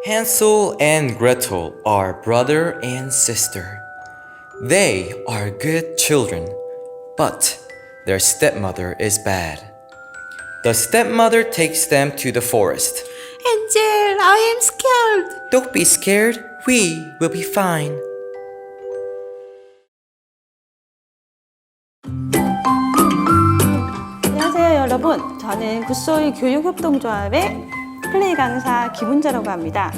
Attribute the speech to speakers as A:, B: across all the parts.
A: Hansel and Gretel are brother and sister. They are good children, but their stepmother is bad. The stepmother takes them to the forest.
B: Angel, I am scared.
A: Don't be scared, we will be fine.
B: 안녕하세요 여러분, 저는 굿소이 교육협동조합의 플레이 강사 김은자라고 합니다.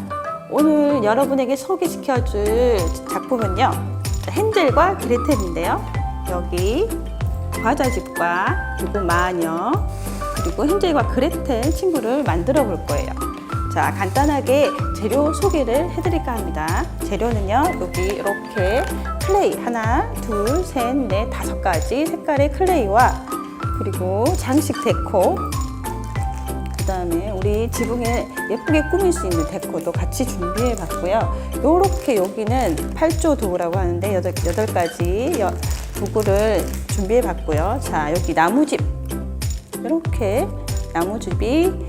B: 오늘 여러분에게 소개시켜줄 작품은요, 헨젤과 그레텔인데요. 여기 과자집과 그리고 마녀 그리고 헨젤과 그레텔 친구를 만들어 볼 거예요. 자, 간단하게 재료 소개를 해드릴까 합니다. 재료는요, 여기 이렇게 클레이 하나, 둘, 셋, 넷, 5가지 색깔의 클레이와 그리고 장식 데코, 그 다음에 우리 지붕에 예쁘게 꾸밀 수 있는 데코도 같이 준비해 봤고요. 요렇게 여기는 8조 도구라고 하는데 8가지 도구를 준비해 봤고요. 자, 여기 나무집, 이렇게 나무집이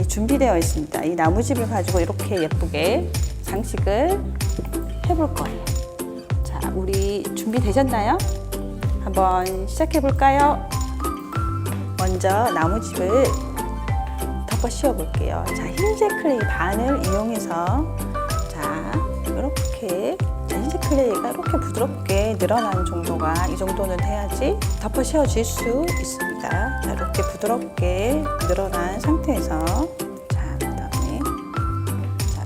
B: 준비되어 있습니다. 이 나무집을 가지고 이렇게 예쁘게 장식을 해볼 거예요. 자, 우리 준비되셨나요? 한번 시작해 볼까요? 먼저 나무집을 덮어 씌워 볼게요. 자, 흰색 클레이 반을 이용해서 이렇게 흰색 클레이가 이렇게 부드럽게 늘어나는 정도가 이 정도는 돼야지 덮어 씌워질 수 있습니다. 자, 이렇게 부드럽게 늘어난 상태에서 그다음에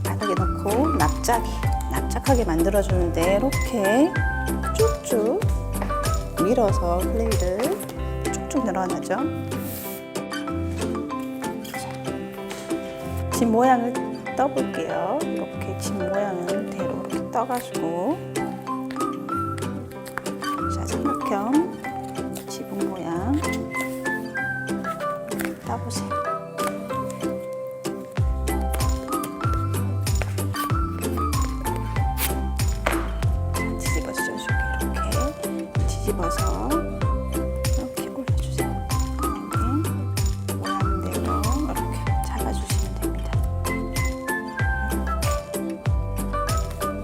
B: 바닥에 넣고 납작하게 만들어주는데 이렇게 쭉쭉 밀어서 클레이를 쭉쭉 늘어나죠. 집 모양을 떠볼게요. 이렇게 집 모양을 대로 이렇게 떠가지고, 자, 삼각형 지붕 모양 떠보세요. 자, 뒤집어 씌워줄게요. 이렇게 뒤집어서 이렇게 올려주세요. 모양대로 이렇게 잡아주시면 됩니다.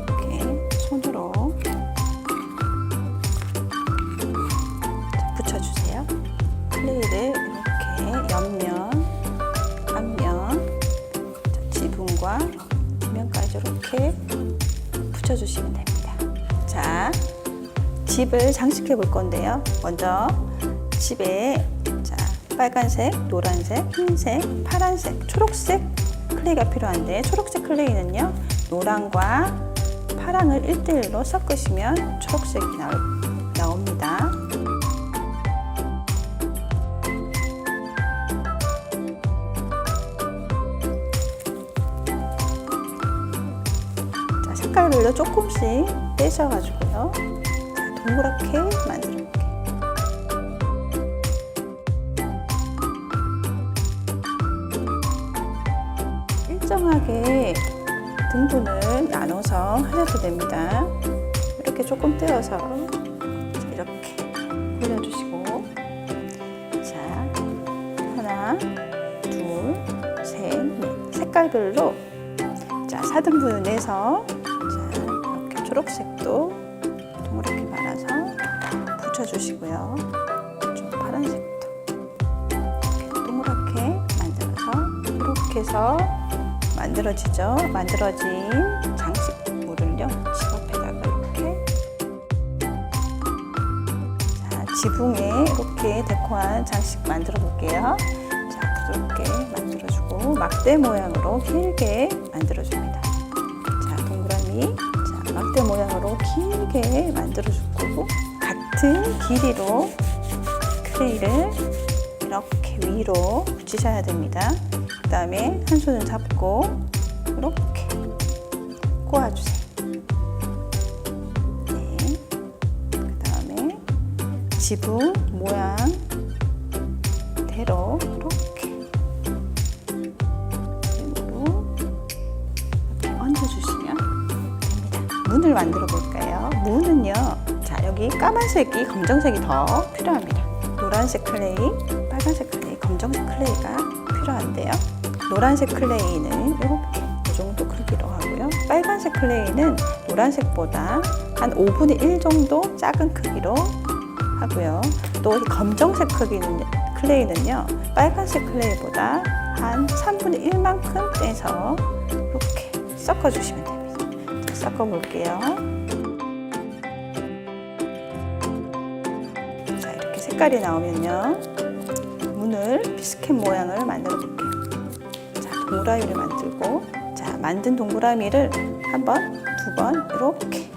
B: 이렇게 손으로 붙여주세요. 클레이를 이렇게 옆면, 앞면, 지붕과 뒷면까지 이렇게 붙여주시면 됩니다. 자, 집을 장식해 볼 건데요. 먼저 집에 빨간색, 노란색, 흰색, 파란색, 초록색 클레이가 필요한데, 초록색 클레이는요, 노랑과 파랑을 1대1로 섞으시면 초록색이 나옵니다. 자, 색깔별로 조금씩 떼셔가지고요. 자, 동그랗게 만들어 볼게요. 일정하게 등분을 나눠서 하셔도 됩니다. 이렇게 조금 떼어서 이렇게 올려주시고, 자, 하나, 둘, 셋, 넷, 색깔별로 4등분을 내서, 자, 이렇게 초록색도 동그랗게 말아서 붙여주시고요. 좀 파란색도 이렇게 동그랗게 만들어서, 이렇게 해서 만들어진 장식물을요, 집 앞에다가 이렇게, 자, 지붕에 이렇게 데코한 장식 만들어 볼게요. 자, 부드럽게 만들어주고, 막대 모양으로 길게 만들어줍니다. 자, 동그라미, 자, 막대 모양으로 길게 만들어줄 거고, 같은 길이로 클레이를 이렇게 위로 붙이셔야 됩니다. 그 다음에 한 손을 잡고 이렇게 꼬아주세요. 네. 그 다음에 지붕 모양대로 이렇게 힘으로 이렇게 얹어주시면 됩니다. 문을 만들어 볼까요? 문은요, 자, 여기 까만색이, 검정색이 더 필요합니다. 노란색 클레이, 빨간색 클레이, 검정색 클레이가 필요한데요. 노란색 클레이는 이렇게 이 정도 크기로 빨간색 클레이는 노란색보다 한 5분의 1 정도 작은 크기로 하고요. 또 이 검정색 클레이는요, 빨간색 클레이보다 한 3분의 1만큼 떼서 이렇게 섞어주시면 됩니다. 자, 섞어볼게요. 자, 이렇게 색깔이 나오면요, 문을 비스켓 모양을 만들어 볼게요. 자, 동그라미를 만들고, 자, 만든 동그라미를 한 번, 두 번 이렇게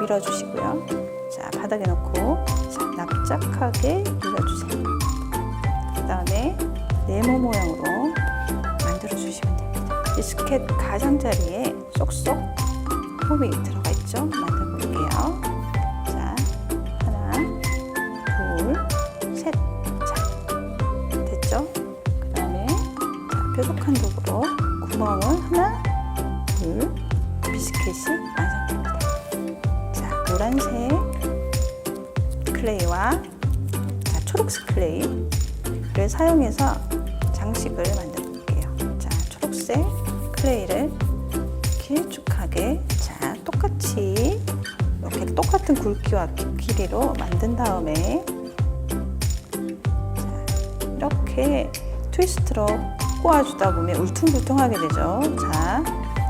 B: 밀어주시고요. 자, 바닥에 놓고 자, 납작하게 밀어주세요. 그 다음에 네모 모양으로 만들어 주시면 됩니다. 비스켓 가장자리에 쏙쏙 홈이 들어가 있죠? 만들어 볼게요. 자, 하나, 둘, 셋. 자, 됐죠? 그 다음에 자, 뾰족한 도구로 구멍을 하나, 둘, 비스켓이 완성됩니다. 자, 노란색 클레이와 자, 초록색 클레이를 사용해서 장식을 만들어 볼게요. 자, 초록색 클레이를 길쭉하게 자, 똑같이 이렇게 똑같은 굵기와 길이로 만든 다음에 자, 이렇게 트위스트로 꼬아주다 보면 울퉁불퉁하게 되죠. 자,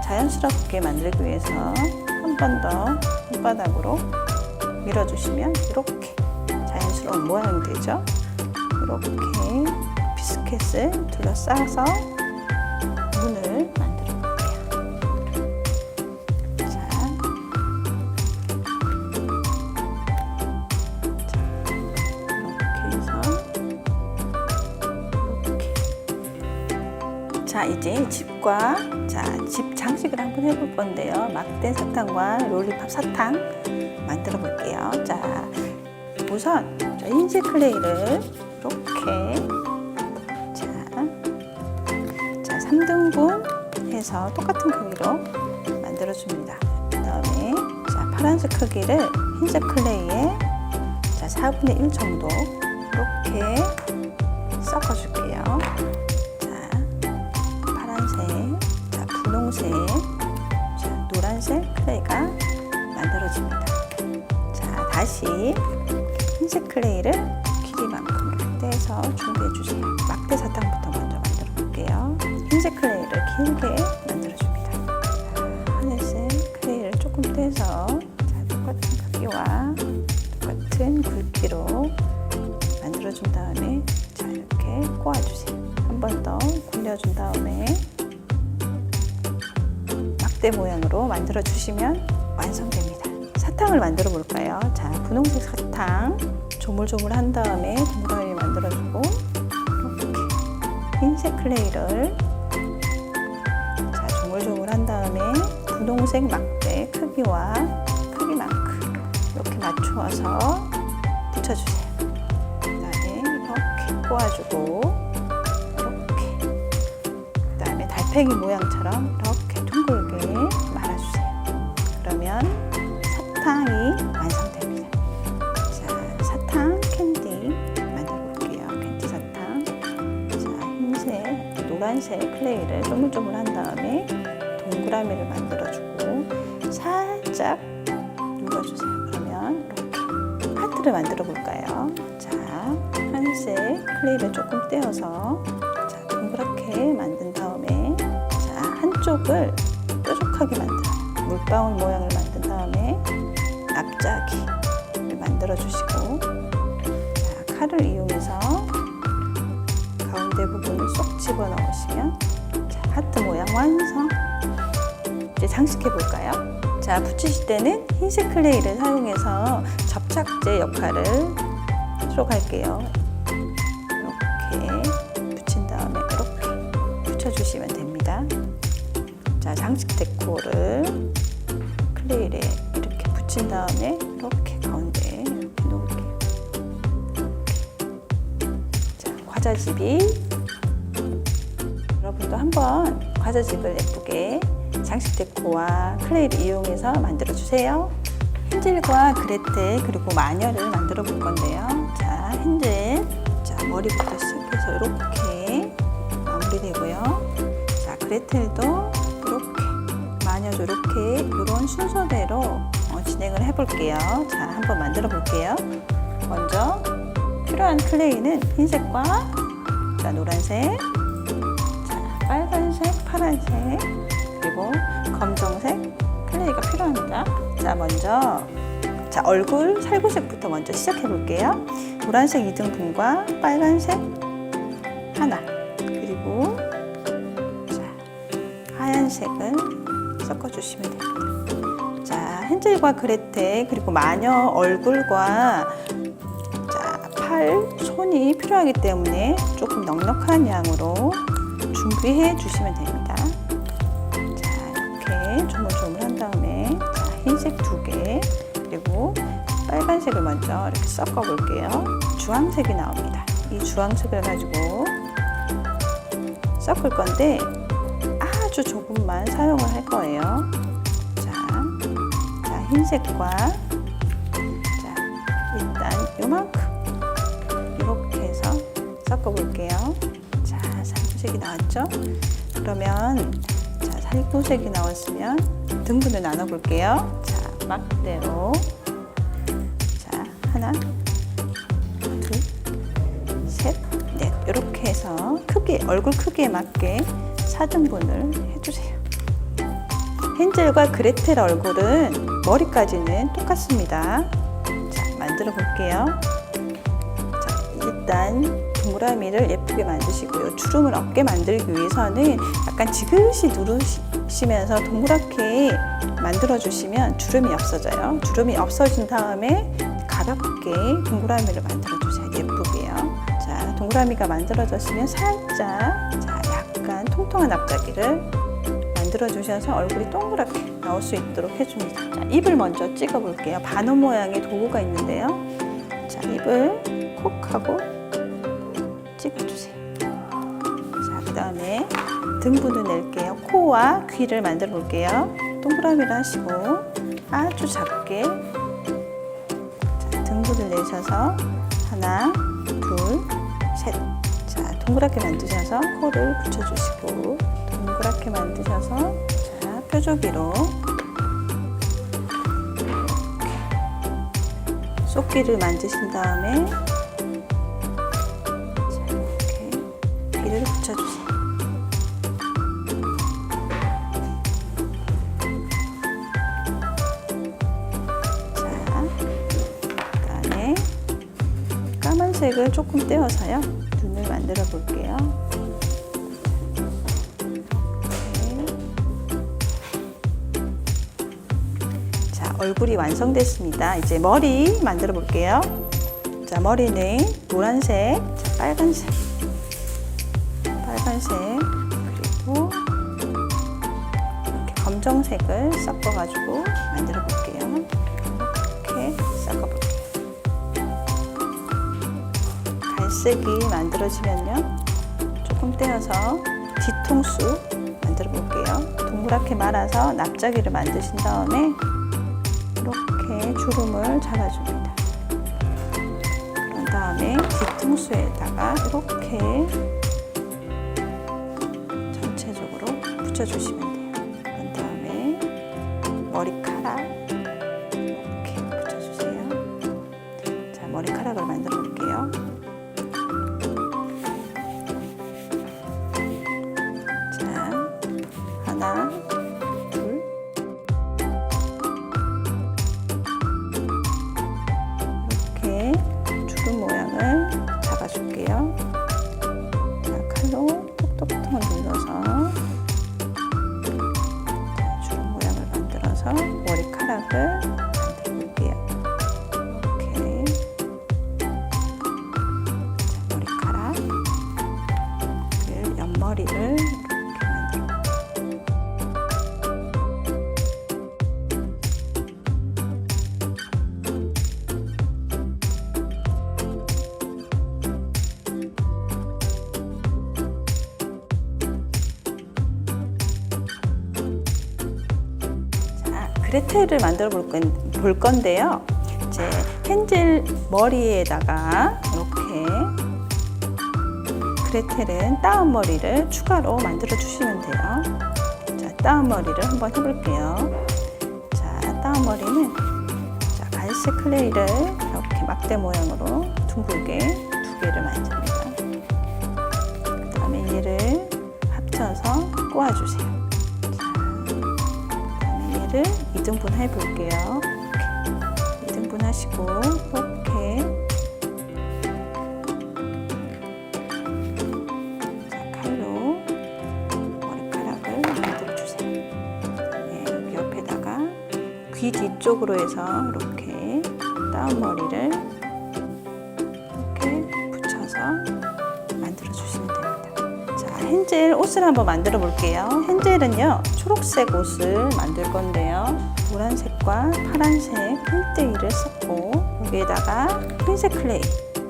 B: 자연스럽게 만들기 위해서 한 번 더 손바닥으로 밀어주시면 이렇게 자연스러운 모양이 되죠. 이렇게 비스켓을 둘러싸서 문을 만들어 볼게요. 자, 이렇게 해서 이렇게. 자, 이제 집과 집 장식을 한번 해볼 건데요. 막대 사탕과 롤리팝 사탕 만들어 볼게요. 자, 우선 흰색 클레이를 이렇게 자 3등분 해서 똑같은 크기로 만들어 줍니다. 그 다음에 자, 파란색 크기를 흰색 클레이에 자 4분의 1 정도 이렇게 섞어 줄게요. 자, 파란색, 자, 분홍색, 자, 노란색 클레이가 만들어집니다. 자, 다시 흰색 클레이를 길이만큼 이렇게 떼서 준비해 주세요. 막대 사탕부터 먼저 만들어 볼게요. 흰색 클레이를 길게 만들어 줍니다. 자, 하늘색 클레이를 조금 떼서 자, 똑같은 크기와 똑같은 굵기로 만들어 준 다음에 자, 이렇게 꼬아 주세요. 한 번 더 굴려준 다음에 막대 모양으로 만들어 주시면 완성됩니다. 사탕을 만들어 볼까요? 자, 분홍색 사탕 조물조물한 다음에 동그라미 만들어주고 이렇게 흰색 클레이를 자, 조물조물한 다음에 분홍색 막대 크기와 크기만큼 이렇게 맞추어서 붙여주세요. 그다음에 이렇게 꼬아주고 이렇게 그다음에 달팽이 모양처럼 이렇게 둥글게 말아주세요. 그러면 사탕이 완성됩니다. 자, 사탕 캔디 만들어 볼게요. 캔디 사탕. 자, 흰색, 노란색 클레이를 쪼물쪼물한 다음에 동그라미를 만들어주고 살짝 눌러주세요. 그러면 이렇게 하트를 만들어 볼까요? 자, 하늘색 클레이를 조금 떼어서 자, 동그랗게 만든 다음에 자, 한쪽을 뾰족하게 만들어요. 물방울 모양을 만든 다음에 납작이를 만들어 주시고 자, 칼을 이용해서 가운데 부분을 쏙 집어넣으시면 자, 하트 모양 완성. 이제 장식해 볼까요? 자, 붙이실 때는 흰색 클레이를 사용해서 접착제 역할을 하도록 할게요. 이렇게 붙인 다음에 이렇게 붙여주시면 됩니다. 자, 장식 데코를 클레이에 이렇게 붙인 다음에 이렇게 가운데 이렇게 놓을게요. 자, 과자집이 여러분도 한번 과자집을 예쁘게 장식 데코와 클레이를 이용해서 만들어 주세요. 헨젤과 그레텔 그리고 마녀를 만들어 볼 건데요. 자, 헨젤 자, 머리부터 시작해서 이렇게 마무리되고요. 자, 그레텔도 이렇게 마녀 그래서 이렇게 이런 순서대로 진행을 해볼게요. 자, 한번 만들어 볼게요. 먼저 필요한 클레이는 흰색과 자, 노란색, 자, 빨간색, 파란색, 그리고 검정색 클레이가 필요합니다. 자, 먼저 자, 얼굴 살구색부터 먼저 시작해 볼게요. 노란색 2등분과 빨간색 하나, 그리고 자, 하얀색은 섞어주시면 됩니다. 자, 헨젤과 그레텔 그리고 마녀 얼굴과 자, 팔, 손이 필요하기 때문에 조금 넉넉한 양으로 준비해 주시면 됩니다. 자, 이렇게 조물조물한 다음에 자, 흰색 2개 그리고 빨간색을 먼저 이렇게 섞어 볼게요. 주황색이 나옵니다. 이 주황색을 가지고 섞을 건데 아주 조금만 사용을 할 거예요. 자, 흰색과 자, 일단 요만큼 이렇게 해서 섞어 볼게요. 자, 살구색이 나왔죠? 그러면 자, 살구색이 나왔으면 등분을 나눠 볼게요. 자, 막대로 자, 하나, 둘, 셋, 넷 이렇게 해서 크기, 얼굴 크기에 맞게 4등분을 해주세요. 헨젤과 그레텔 얼굴은 머리까지는 똑같습니다. 자, 만들어 볼게요. 자, 일단 동그라미를 예쁘게 만드시고요. 주름을 없게 만들기 위해서는 약간 지그시 누르시면서 동그랗게 만들어 주시면 주름이 없어져요. 주름이 없어진 다음에 가볍게 동그라미를 만들어 주세요. 예쁘게요. 자, 동그라미가 만들어졌으면 살짝 자, 약간 통통한 앞자기를 만들어 주셔서 얼굴이 동그랗게 나올 수 있도록 해줍니다. 자, 입을 먼저 찍어 볼게요. 바늘 모양의 도구가 있는데요. 자, 입을 콕 하고 찍어주세요. 자, 그 다음에 등분을 낼게요. 코와 귀를 만들어 볼게요. 동그라미를 하시고 아주 작게 자, 등분을 내셔서 하나, 둘, 셋. 자, 동그랗게 만드셔서 코를 붙여주시고 동그랗게 만드셔서 자, 뾰족이로 쏙귀를 만드신 다음에 자, 이렇게 귀를 붙여주세요. 자, 그다음에 까만색을 조금 떼어서요 눈을 만들어 볼게요. 얼굴이 완성됐습니다. 이제 머리 만들어 볼게요. 자, 머리는 노란색, 자, 빨간색, 그리고 이렇게 검정색을 섞어가지고 만들어 볼게요. 이렇게 섞어볼게요. 갈색이 만들어지면요, 조금 떼어서 뒤통수 만들어 볼게요. 동그랗게 말아서 납작이를 만드신 다음에 이렇게 주름을 잡아줍니다. 그런 다음에 뒤통수에다가 이렇게 전체적으로 붙여주시면 돼요. 그런 다음에 머리카락 이렇게 붙여주세요. 자, 머리카락을 만들어 볼게요. 자, 하나, 주름 모양을 잡아줄게요. 자, 칼로 톡톡톡 눌러서 자, 주름 모양을 만들어서 머리카락을 만들어 볼게요. 이렇게 자, 머리카락 옆머리를 이렇게 만들어 볼게요. 그레텔을 만들어 볼 건데요. 이제 헨젤 머리에다가 이렇게 그레텔은 따은 머리를 추가로 만들어 주시면 돼요. 자, 다운머리를 한번 해볼게요. 자, 다운머리는 자, 갈색 클레이를 이렇게 막대 모양으로 둥글게 2개를 만듭니다. 그 다음에 얘를 합쳐서 꼬아주세요. 얘를 2등분 해볼게요. 이렇게 2등분 하시고 이렇게 자, 칼로 머리카락을 만들어주세요. 네, 여기 옆에다가 귀 뒤쪽으로 해서 이렇게 다운머리를 이렇게 붙여서 만들어주시면 됩니다. 자, 헨젤 옷을 한번 만들어 볼게요. 헨젤은요 초록색 옷을 만들 건데요, 노란색과 파란색 1대1을 섞고 여기에다가 흰색 클레이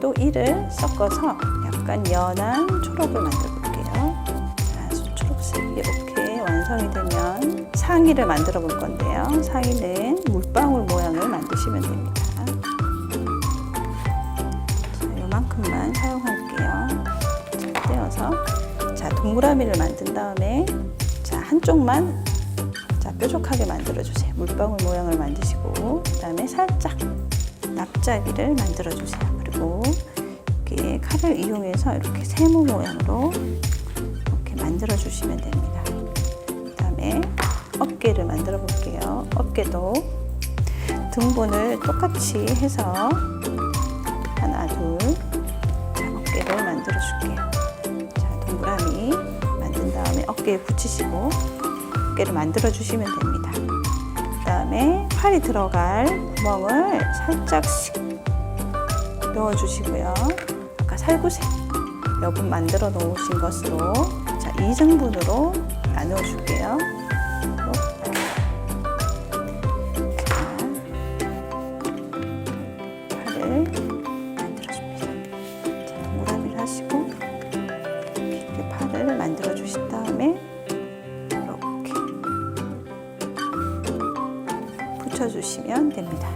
B: 또 1을 섞어서 약간 연한 초록을 만들어 볼게요. 자, 초록색이 이렇게 완성이 되면 상의를 만들어 볼 건데요, 상의는 물방울 모양을 만드시면 됩니다. 자, 요만큼만 사용할게요. 자, 떼어서 자, 동그라미를 만든 다음에 자, 한쪽만 자, 뾰족하게 만들어 주세요. 물방울 모양을 만드시고 그다음에 살짝 납작이를 만들어 주세요. 그리고 이렇게 칼을 이용해서 이렇게 세모 모양으로 이렇게 만들어 주시면 됩니다. 그다음에 어깨를 만들어 볼게요. 어깨도 등분을 똑같이 해서 하나, 둘, 자, 어깨를 만들어 줄게요. 자, 동그라미 만든 다음에 어깨에 붙이시고 어깨를 만들어 주시면 됩니다. 그 다음에 팔이 들어갈 구멍을 살짝씩 넣어 주시고요. 아까 살구색 여분 만들어 놓으신 것으로 자, 2등분으로 나누어 줄게요. 팔을 만들어 줍니다. 자, 동그라미를 하시고 이렇게 팔을 만들어 주신 다음에 이렇게 붙여주시면 됩니다.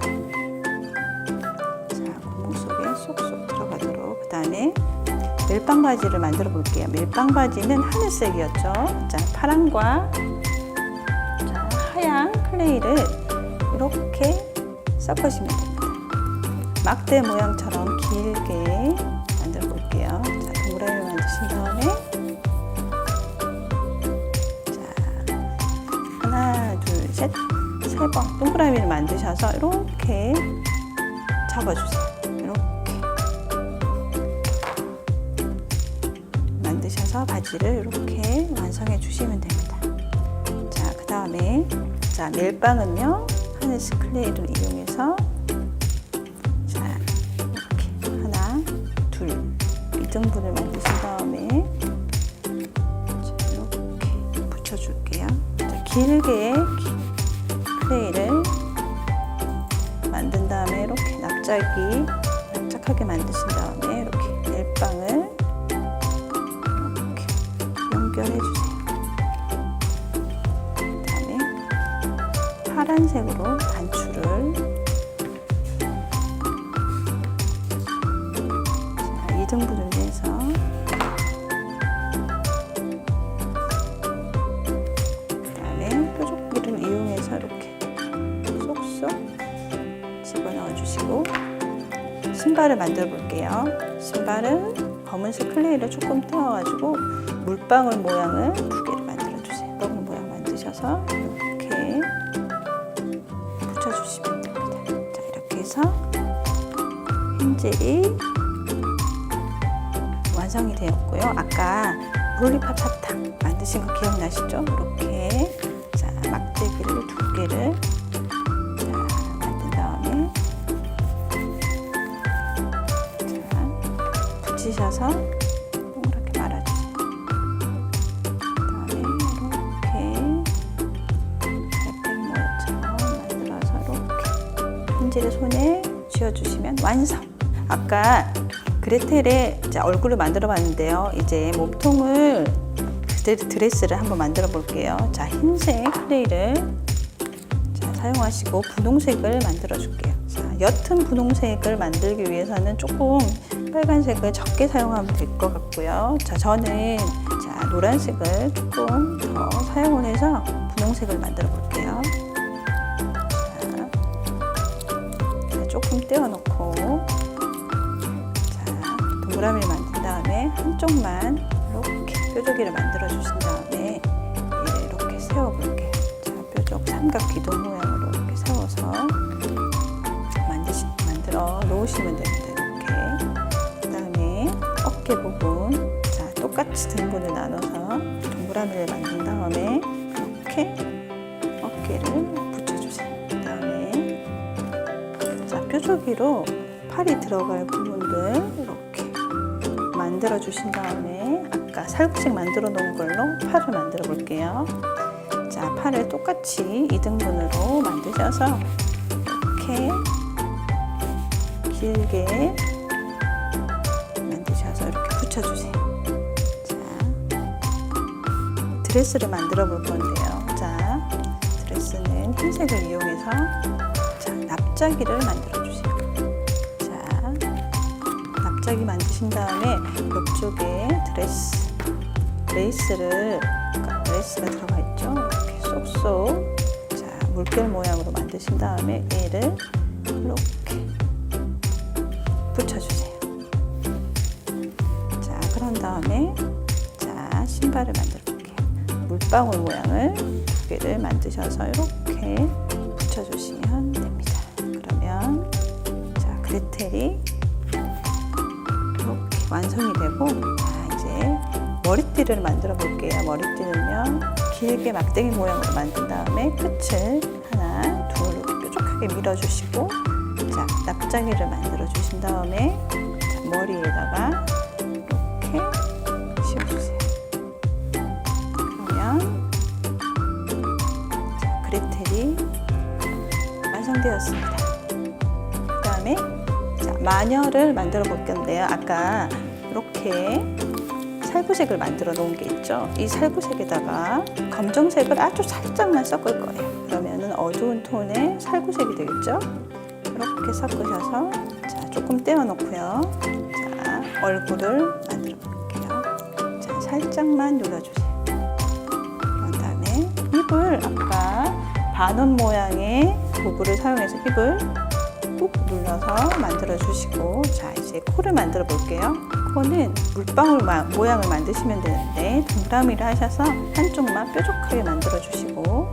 B: 자, 구멍 속에 쏙쏙 들어가도록. 그 다음에 멜빵 바지를 만들어 볼게요. 멜빵 바지는 하늘색이었죠. 자, 파랑과 자, 하얀 클레이를 이렇게 섞으시면 됩니다. 막대 모양처럼 길게 만들어 볼게요. 자, 동그라미를 만드신 다음에 자, 하나, 둘, 셋, 세 번 동그라미를 만드셔서 이렇게 접어주세요. 이렇게 만드셔서 바지를 이렇게 완성해 주시면 됩니다. 자, 그 다음에 자, 멜빵은요 하늘색 클레이를 이용해서 자, 이렇게 하나, 둘, 2등분을 만드신 다음에 자, 이렇게 붙여줄게요. 자, 길게 클레이를 만든 다음에 이렇게 납작하게 만드신 다음에 이렇게 멜빵을 이렇게 연결해 주세요. 그 다음에 파란색으로 단추를 자, 2등분을 해서 그 다음에 뾰족기를 이용해서 이렇게 쏙쏙 집어넣어 주시고 신발을 만들어 볼게요. 신발은 검은색 클레이를 조금 떼어가지고 물방울 모양을 2개를 만들어 주세요. 물방울 모양 만드셔서 이렇게 붙여주시면 됩니다. 자, 이렇게 해서 헨젤이 완성이 되었고요. 아까 롤리팝 사탕 만드신 거 기억나시죠? 이렇게 자, 막대기를 2개를 붙이셔서 동그랗게 말아주세요. 그다음에 이렇게 달팽이 모양처럼 만들어서 이렇게 헨젤의 손에 쥐어주시면 완성! 아까 그레텔의 얼굴을 만들어 봤는데요. 이제 몸통을 드레스를 한번 만들어 볼게요. 자, 흰색 클레이를 자, 사용하시고 분홍색을 만들어 줄게요. 자, 옅은 분홍색을 만들기 위해서는 조금 빨간색을 적게 사용하면 될 것 같고요. 자, 저는 자, 노란색을 조금 더 사용을 해서 분홍색을 만들어 볼게요. 자, 조금 떼어놓고, 자, 동그라미를 만든 다음에 한쪽만 이렇게 뾰족이를 만들어 주신 다음에 얘를 이렇게 세워 볼게요. 자, 뾰족 삼각 기둥 모양으로 이렇게 세워서 만들어 놓으시면 됩니다. 이렇게. 그 다음에 어깨 부분, 자, 똑같이 등분을 나눠서 동그라미를 만든 다음에 이렇게 어깨를 붙여주세요. 그 다음에 자, 뾰족이로 팔이 들어갈 부분들 이렇게 만들어 주신 다음에 아까 살구색 만들어 놓은 걸로 팔을 만들어 볼게요. 자, 팔을 똑같이 2등분으로 만드셔서 이렇게 길게 만드셔서 이렇게 붙여주세요. 자, 드레스를 만들어 볼 건데요. 자, 드레스는 흰색을 이용해서 자, 납작이를 만들어 주세요. 자, 납작이 만드신 다음에 옆쪽에 레이스가 들어가 있죠. 이렇게 쏙쏙 자, 물결 모양으로 만드신 다음에 얘를 이렇게 붙여주세요. 자, 그런 다음에 자, 신발을 만들어 볼게요. 물방울 모양을 2개를 만드셔서 이렇게 붙여주시면 됩니다. 그러면 자, 그레텔이 이렇게 완성이 되고, 자, 이제 머리띠를 만들어 볼게요. 머리띠는요, 길게 막대기 모양으로 만든 다음에 끝을 하나, 둘 이렇게 뾰족하게 밀어주시고, 자, 납작이를 만들어 주신 다음에 자, 머리에다가 이렇게 씌워주세요. 그러면 자, 그레텔이 완성되었습니다. 그 다음에 자, 마녀를 만들어 볼 건데요. 아까 이렇게 살구색을 만들어 놓은 게 있죠. 이 살구색에다가 검정색을 아주 살짝만 섞을 거예요. 그러면은 어두운 톤의 살구색이 되겠죠. 이렇게 섞으셔서 자, 조금 떼어놓고요. 자, 얼굴을 만들어 볼게요. 자, 살짝만 눌러주세요. 그런 다음에 입을 아까 반원 모양의 도구를 사용해서 입을 꾹 눌러서 만들어 주시고, 자, 이제 코를 만들어 볼게요. 코는 물방울 모양을 만드시면 되는데 동그라미를 하셔서 한쪽만 뾰족하게 만들어 주시고,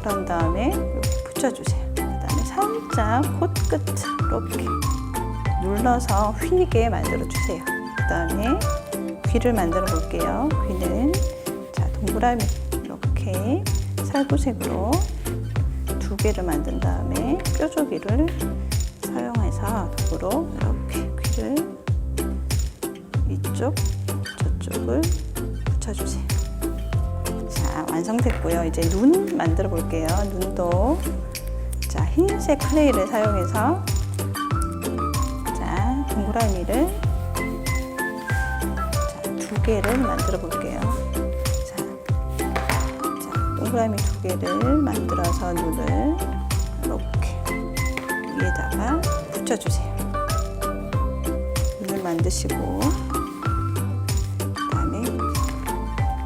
B: 그런 다음에 이렇게 붙여주세요. 그 다음에 살짝 코끝 이렇게 눌러서 휘게 만들어 주세요. 그 다음에 귀를 만들어 볼게요. 귀는 자, 동그라미 이렇게 살구색으로 2개를 만든 다음에 뾰족이를 사용해서 도구로 이렇게 귀를 이쪽 저쪽을 붙여주세요. 자, 완성됐고요. 이제 눈 만들어 볼게요. 눈도 자, 흰색 클레이를 사용해서 자, 동그라미를 자, 2개를 만들어 볼게요. 자, 동그라미 2개를 만들어서 눈을 이렇게 위에다가 붙여주세요. 눈을 만드시고, 그다음에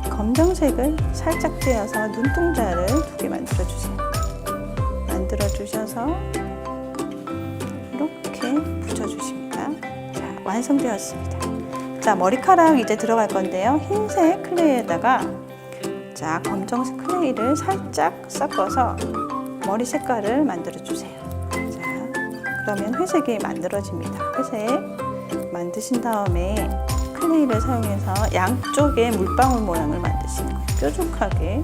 B: 검정색을 살짝 떼어서 눈동자를 2개 만들어주세요. 만들어주셔서 이렇게 붙여주십니다. 자, 완성되었습니다. 자, 머리카락 이제 들어갈 건데요. 흰색 클레이에다가 자, 검정색 클레이를 살짝 섞어서 머리 색깔을 만들어주세요. 자, 그러면 회색이 만들어집니다. 회색 만드신 다음에 클레이를 사용해서 양쪽에 물방울 모양을 만드시는 거예요. 뾰족하게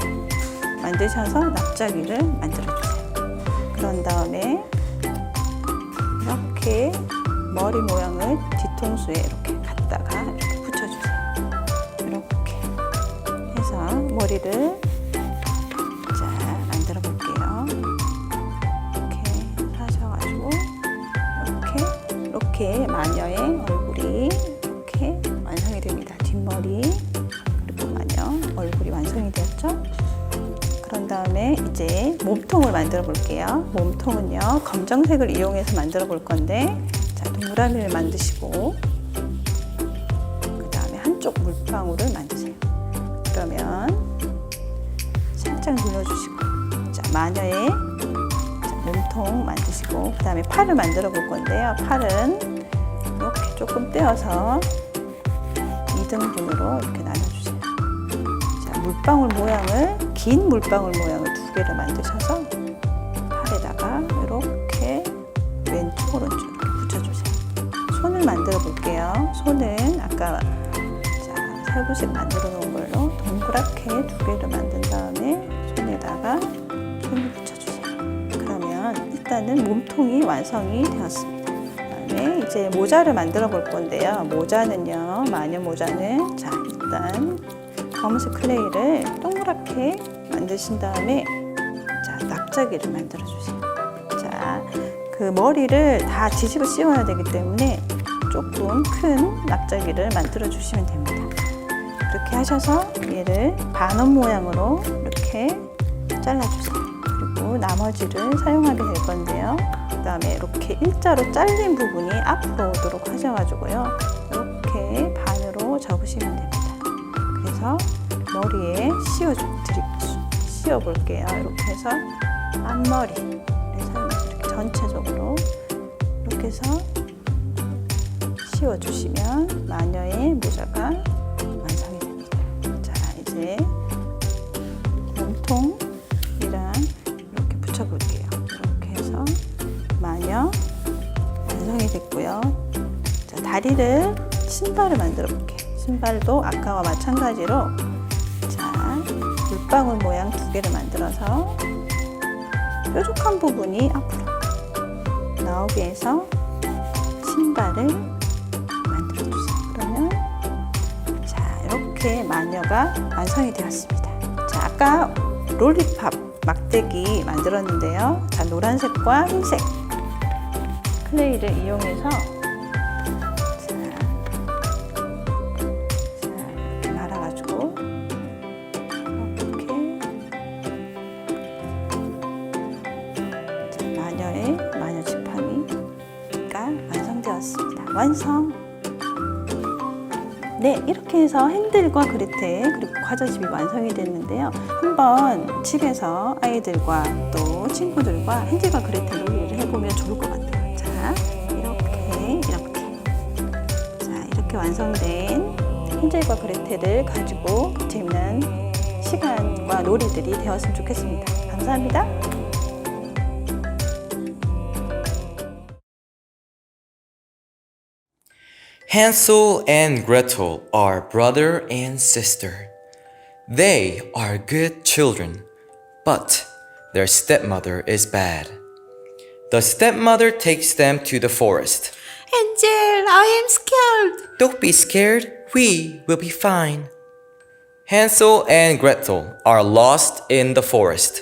B: 만드셔서 납작이를 만들어주세요. 그런 다음에 이렇게 머리 모양을 뒤통수에 이렇게 갖다가 이렇게 붙여주세요. 이렇게 해서 머리를 자, 만들어 볼게요. 이렇게 하셔가지고 이렇게 마녀의 얼굴이 이렇게 완성이 됩니다. 뒷머리 그리고 마녀 얼굴이 완성이 되었죠. 그런 다음에 이제 몸통을 만들어 볼게요. 몸통은요, 검정색을 이용해서 만들어 볼 건데, 자, 동그라미를 만드시고, 그 다음에 한쪽 물방울을 만드세요. 그러면 자, 살짝 눌러주시고, 자, 마녀의 몸통 만드시고, 그 다음에 팔을 만들어 볼 건데요. 팔은 이렇게 조금 떼어서 2등분으로 이렇게 나눠주세요. 자, 물방울 모양을, 긴 물방울 모양을 2개를 만드셔서 팔에다가 이렇게 왼쪽, 오른쪽 이렇게 붙여주세요. 손을 만들어 볼게요. 손은 아까 살구식 만들어 놓은 걸로 동그랗게 2개를 만든 다음에 손에다가 손을 붙여주세요. 그러면 일단은 몸통이 완성이 되었습니다. 그다음에 이제 모자를 만들어 볼 건데요. 모자는요, 마녀 모자는 자, 일단 검은색 클레이를 동그랗게 만드신 다음에 자, 납작이를 만들어 주세요. 자, 그 머리를 다 뒤집어 씌워야 되기 때문에 조금 큰 납작이를 만들어 주시면 됩니다. 이렇게 하셔서 얘를 반원 모양으로 이렇게 잘라주세요. 그리고 나머지를 사용하게 될 건데요. 그 다음에 이렇게 일자로 잘린 부분이 앞으로 오도록 하셔가지고요. 이렇게 반으로 접으시면 됩니다. 그래서 머리에 씌워 볼게요. 이렇게 해서 앞머리를 사용해서 이렇게 전체적으로 이렇게 해서 씌워주시면 마녀의 모자가 완성이 됩니다. 자, 이제 몸통이랑 이렇게 붙여볼게요. 이렇게 해서 마녀 완성이 됐고요. 자, 다리를 신발을 만들어 볼게요. 신발도 아까와 마찬가지로 자, 물방울 모양 2개를 만들어서 뾰족한 부분이 앞으로 나오게 해서 신발을 만들어주세요. 그러면 자, 이렇게 마녀가 완성이 되었습니다. 자, 아까 롤리팝 막대기 만들었는데요. 자, 노란색과 흰색 클레이를 이용해서 이렇게 말아가지고 이렇게 자, 마녀의 마녀 지팡이가 완성되었습니다. 완성! 네, 이렇게 해서 핸들과 그레텔 그리고 과자집이 완성이 됐는데요. 한번 집에서 아이들과 또 친구들과 핸들과 그레텔 놀이를 해보면 좋을 것 같아요. 자, 이렇게 완성된 핸들과 그레텔을 가지고 재미난 시간과 놀이들이 되었으면 좋겠습니다. 감사합니다.
A: Hansel and Gretel are brother and sister. They are good children, but their stepmother is bad. The stepmother takes them to the forest.
C: Angel, I am scared.
A: Don't be scared, we will be fine. Hansel and Gretel are lost in the forest.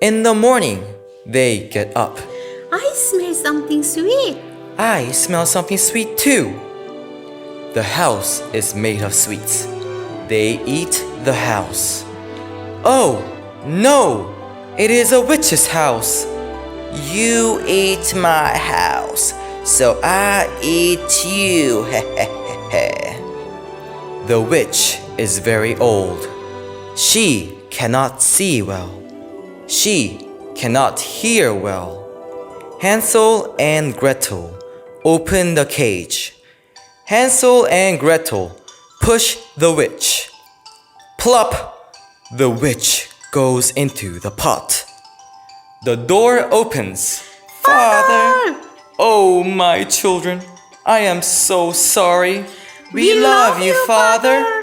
A: In the morning, they get up.
C: I smell something sweet.
A: I smell something sweet too. The house is made of sweets. They eat the house. Oh, no! It is a witch's house. You eat my house, so I eat you. The witch is very old. She cannot see well. She cannot hear well. Hansel and Gretel open the cage. Hansel and Gretel push the witch. Plop! The witch goes into the pot. The door opens. Father! Oh, my children, I am so sorry. We love you, Father.